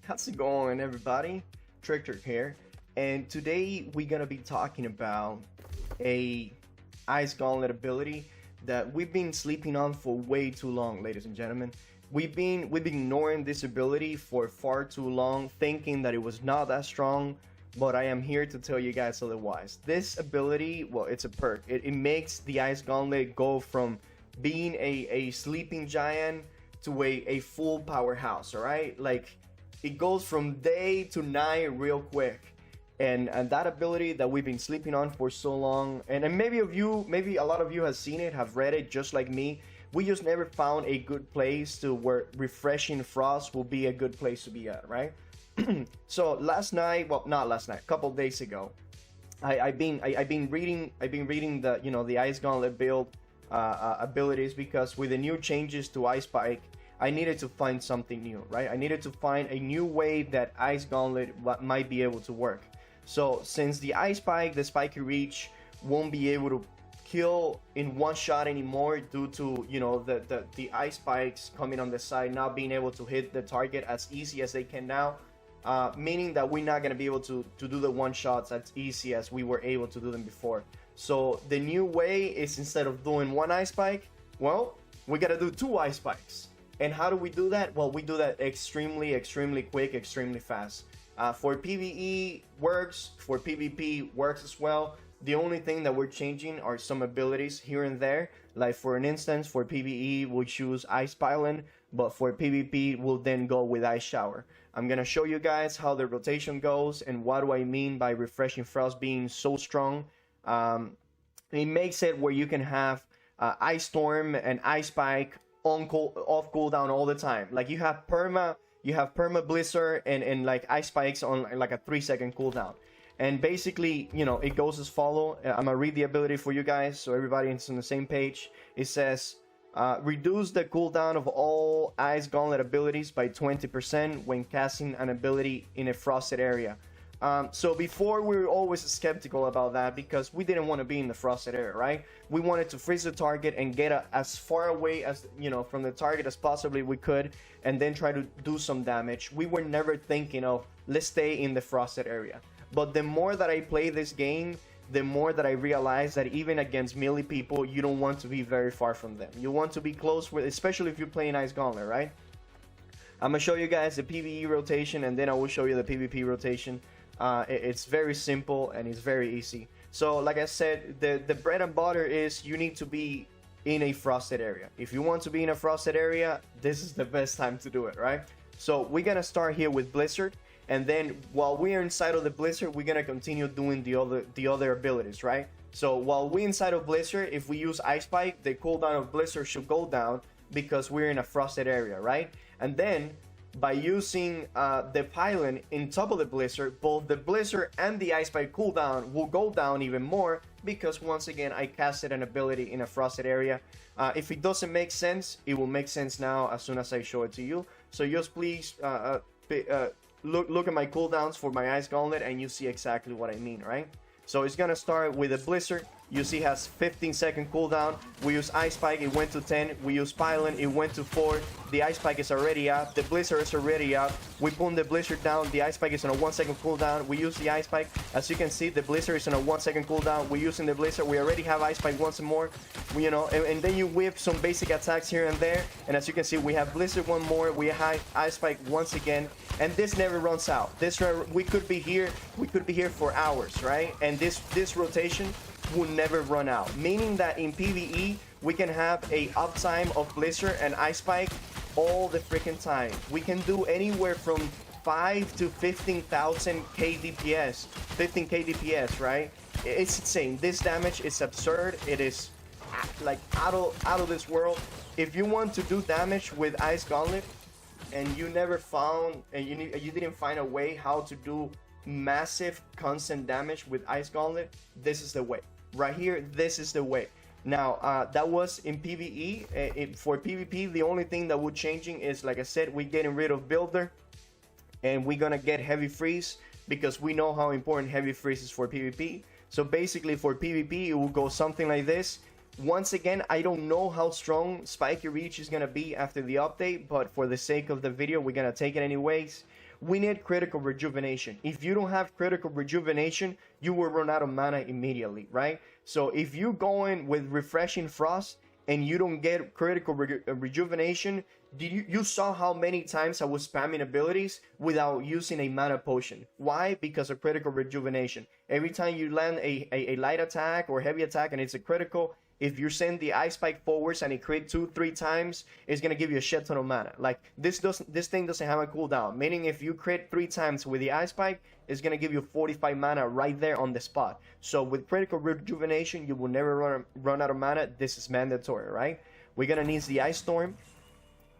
How's it going, everybody? Trick here, and today we're gonna be talking about a Ice Gauntlet ability that we've been sleeping on for way too long, ladies and gentlemen. We've been ignoring this ability for far too long, thinking that it was not that strong. But I am here to tell you guys otherwise. This ability, well, it's a perk. It makes the Ice Gauntlet go from being a sleeping giant to a full powerhouse. All right, like it goes from day to night real quick. And that ability that we've been sleeping on for so long, and maybe a lot of you have seen it, have read it just like me. We just never found a good place to where refreshing frost will be a good place to be at, right? So last night, well, not last night, a couple days ago, I've been reading the the Ice Gauntlet build abilities, because with the new changes to Ice Spike, I needed to find something new, right? I needed to find a new way that Ice Gauntlet might be able to work. So since the Ice Spike, the Spiky Reach, won't be able to kill in one shot anymore due to the Ice Spikes coming on the side, not being able to hit the target as easy as they can now, meaning that we're not going to be able to do the one shots as easy as we were able to do them before. So the new way is, instead of doing one Ice Spike, well, we got to do two Ice Spikes. And how do we do that? Well, we do that extremely quick, extremely fast. For PvE works, for PvP works as well. The only thing that we're changing are some abilities here and there. Like for an instance, for PvE, we'll choose Ice Pylon, but for PvP, we'll then go with Ice Shower. I'm gonna show you guys how the rotation goes and what do I mean by Refreshing Frost being so strong. It makes it where you can have Ice Storm and Ice Spike off cooldown all the time. Like you have perma blizzard and like Ice Spikes on like a 3-second cooldown. And basically, it goes as follow. I'm gonna read the ability for you guys so everybody is on the same page. It says, reduce the cooldown of all Ice Gauntlet abilities by 20% when casting an ability in a frosted area. So before, we were always skeptical about that because we didn't want to be in the frosted area, right? We wanted to freeze the target and get as far away as from the target as possibly we could, and then try to do some damage. We were never thinking of, let's stay in the frosted area. But the more that I play this game, the more that I realize that even against melee people, you don't want to be very far from them. You want to be close with, especially if you're playing Ice Gauntlet, right? I'm gonna show you guys the PvE rotation, and then I will show you the PvP rotation. It's very simple and it's very easy. So like I said, the bread and butter is you need to be in a frosted area. If you want to be in a frosted area, this is the best time to do it, right? So we're gonna start here with Blizzard, and then while we're inside of the Blizzard, we're gonna continue doing the other abilities, right? So while we're inside of Blizzard, if we use Ice Spike, the cooldown of Blizzard should go down because we're in a frosted area, right? And then by using the pylon in top of the Blizzard, both the Blizzard and the Ice Spike cooldown will go down even more, because once again I casted an ability in a frosted area. If it doesn't make sense, it will make sense now as soon as I show it to you. So just please look at my cooldowns for my Ice Gauntlet and you see exactly what I mean, right? So it's gonna start with a Blizzard. You see, has 15-second cooldown. We use Ice Spike, it went to 10. We use Pylon, it went to 4. The Ice Spike is already up. The Blizzard is already up. We pull the Blizzard down. The Ice Spike is on a 1-second cooldown. We use the Ice Spike. As you can see, the Blizzard is on a 1-second cooldown. We're using the Blizzard. We already have Ice Spike once more. And then you whip some basic attacks here and there. And as you can see, we have Blizzard one more. We have Ice Spike once again. And this never runs out. We could be here for hours, right? And this rotation will never run out, meaning that in PvE we can have a uptime of Blizzard and Ice Spike all the freaking time. We can do anywhere from 5 to 15,000 KDPS, 15k DPS, right? It's insane. This damage is absurd. It is like out of this world. If you want to do damage with Ice Gauntlet and you never found, and you didn't find a way how to do massive constant damage with Ice Gauntlet, this is the way. Right here, this is the way. Now, that was in PvE. For PvP, the only thing that we're changing is, like I said, we're getting rid of Builder, and we're gonna get Heavy Freeze, because we know how important Heavy Freeze is for PvP. So basically, for PvP, it will go something like this. Once again, I don't know how strong Spiky Reach is gonna be after the update, but for the sake of the video, we're gonna take it anyways. We need critical rejuvenation. If you don't have critical rejuvenation, you will run out of mana immediately, right? So if you go in with refreshing frost and you don't get critical rejuvenation, you saw how many times I was spamming abilities without using a mana potion. Why? Because of critical rejuvenation. Every time you land a light attack or heavy attack and it's a critical, if you send the ice spike forwards and it crit 2-3 times, it's gonna give you a shit ton of mana. Like this thing doesn't have a cooldown, meaning if you crit 3 times with the ice spike, it's gonna give you 45 mana right there on the spot. So with critical rejuvenation, you will never run out of mana. This is mandatory, right? We're gonna need the ice storm,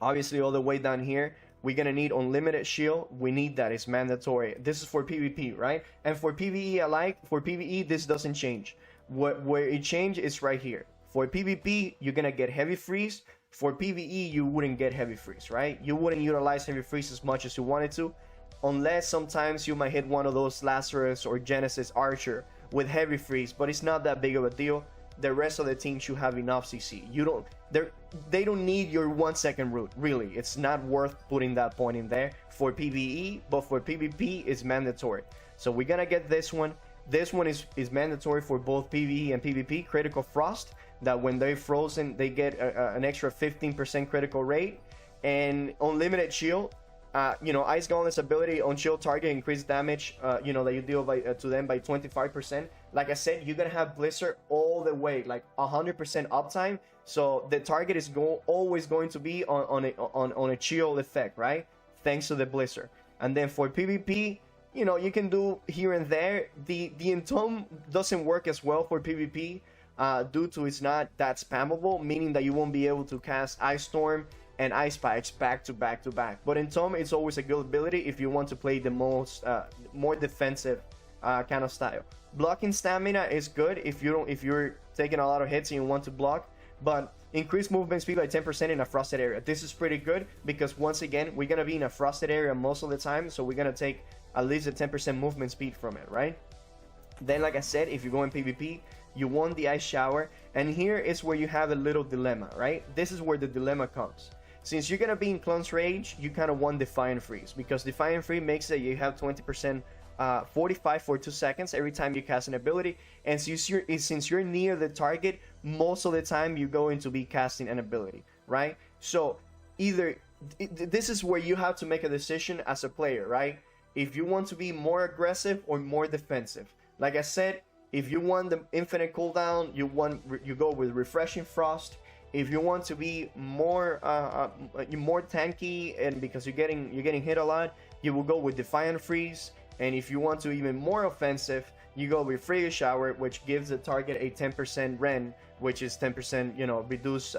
obviously all the way down here. We're gonna need unlimited shield. We need that, it's mandatory. This is for PvP, right? And for PvE alike, for PvE this doesn't change. Where it changes is right here. For PvP, you're gonna get heavy freeze. For PvE, you wouldn't get heavy freeze, right? You wouldn't utilize heavy freeze as much as you wanted to, unless sometimes you might hit one of those Lazarus or Genesis Archer with heavy freeze, but it's not that big of a deal. The rest of the team should have enough CC. They don't need your 1 second root, really. It's not worth putting that point in there for PvE, but for PvP, it's mandatory. So we're gonna get this one. This one is mandatory for both PvE and PvP. Critical Frost, that when they're frozen, they get an extra 15% critical rate. And Unlimited Shield, Ice Gauntlet's ability on shield target increase damage, that you deal to them by 25%. Like I said, you're gonna have Blizzard all the way, like 100% uptime. So the target is always going to be on a shield effect, right? Thanks to the Blizzard. And then for PvP, you can do here and there. The Entomb doesn't work as well for PvP due to it's not that spammable, meaning that you won't be able to cast Ice Storm and Ice Spikes back to back to back. But Entomb is always a good ability if you want to play the more defensive kind of style. Blocking stamina is good if you're taking a lot of hits and you want to block, but increase movement speed by 10% in a frosted area. This is pretty good because once again we're gonna be in a frosted area most of the time, so we're gonna take at least a 10% movement speed from it, right? Then, like I said, if you go in PvP, you want the Ice Shower, and here is where you have a little dilemma, right? This is where the dilemma comes. Since you're gonna be in Clone's Rage, you kind of want Defiant Freeze, because Defiant Freeze makes it you have 20% 45 for 2 seconds every time you cast an ability, and since you're near the target, most of the time you're going to be casting an ability, right? So this is where you have to make a decision as a player, right? If you want to be more aggressive or more defensive. Like I said, if you want the infinite cooldown, you go with Refreshing Frost. If you want to be more tanky, and because you're getting hit a lot, you will go with Defiant Freeze. And if you want to even more offensive, you go with Free Shower, which gives the target a 10% Ren, which is 10% reduce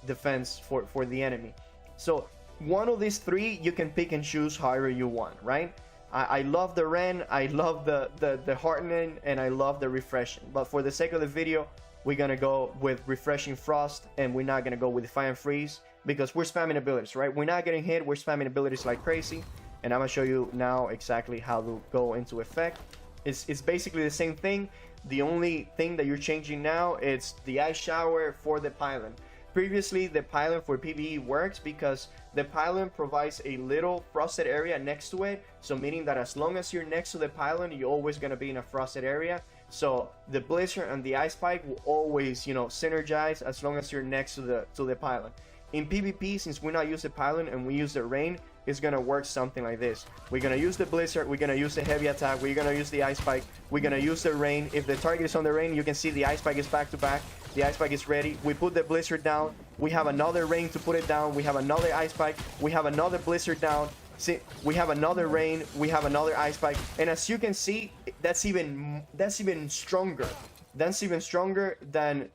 defense for the enemy. So one of these three you can pick and choose however you want, right? I love the Ren, I love the Heartening, and I love the Refreshing. But for the sake of the video, we're gonna go with Refreshing Frost, and we're not gonna go with Defiant Freeze because we're spamming abilities, right? We're not getting hit, we're spamming abilities like crazy. And I'm gonna show you now exactly how to go into effect. It's basically the same thing. The only thing that you're changing now is the Ice Shower for the Pylon. Previously, the Pylon for PvE works because the Pylon provides a little frosted area next to it. So meaning that as long as you're next to the Pylon, you're always gonna be in a frosted area. So the Blizzard and the Ice Spike will always, synergize as long as you're next to the Pylon. In PvP, since we're not using the Pylon and we use the Rain, it's gonna work something like this. We're gonna use the Blizzard, we're gonna use the heavy attack, we're gonna use the Ice Spike, we're gonna use the Rain. If the target is on the Rain, you can see the Ice Spike is back to back. The Ice Spike is ready. We put the Blizzard down. We have another Rain to put it down. We have another Ice Spike. We have another Blizzard down. See, we have another Rain. We have another Ice Spike. And as you can see, that's even stronger. That's even stronger than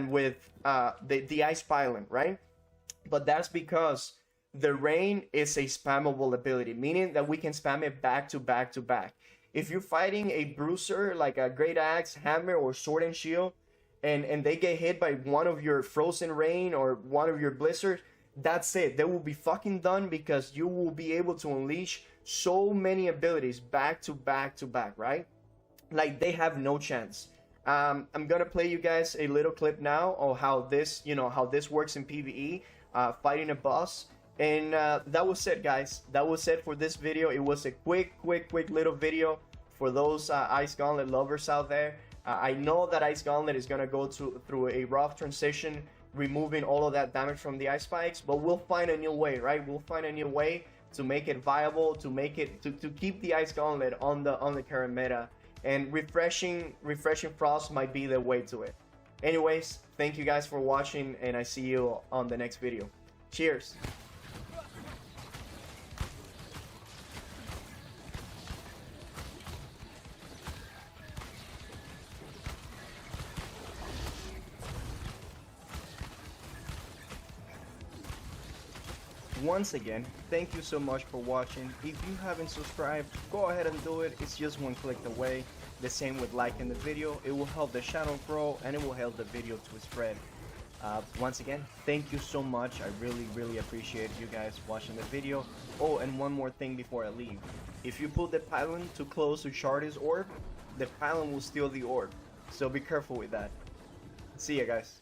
with the Ice Pylon, right? But that's because the Rain is a spammable ability, meaning that we can spam it back to back to back. If you're fighting a bruiser like a Great Axe, Hammer, or Sword and Shield, and they get hit by one of your Frozen Rain or one of your Blizzards, that's it. They will be fucking done because you will be able to unleash so many abilities back to back to back, right? Like, they have no chance. I'm gonna play you guys a little clip now of how this works in PvE, fighting a boss. And that was it, guys. That was it for this video. It was a quick little video for those Ice Gauntlet lovers out there. I know that Ice Gauntlet is gonna go through a rough transition, removing all of that damage from the ice spikes, but we'll find a new way, right? We'll find a new way to make it viable, to make it to keep the Ice Gauntlet on the current meta. And refreshing Frost might be the way to it. Anyways, thank you guys for watching, and I see you on the next video. Cheers. Once again, thank you so much for watching. If you haven't subscribed, go ahead and do it. It's just one click away. The same with liking the video. It will help the channel grow, and it will help the video to spread. Once again, thank you so much. I really appreciate you guys watching the video. Oh, and one more thing before I leave. If you put the pylon too close to Shardy's orb, the pylon will steal the orb. So be careful with that. See ya, guys.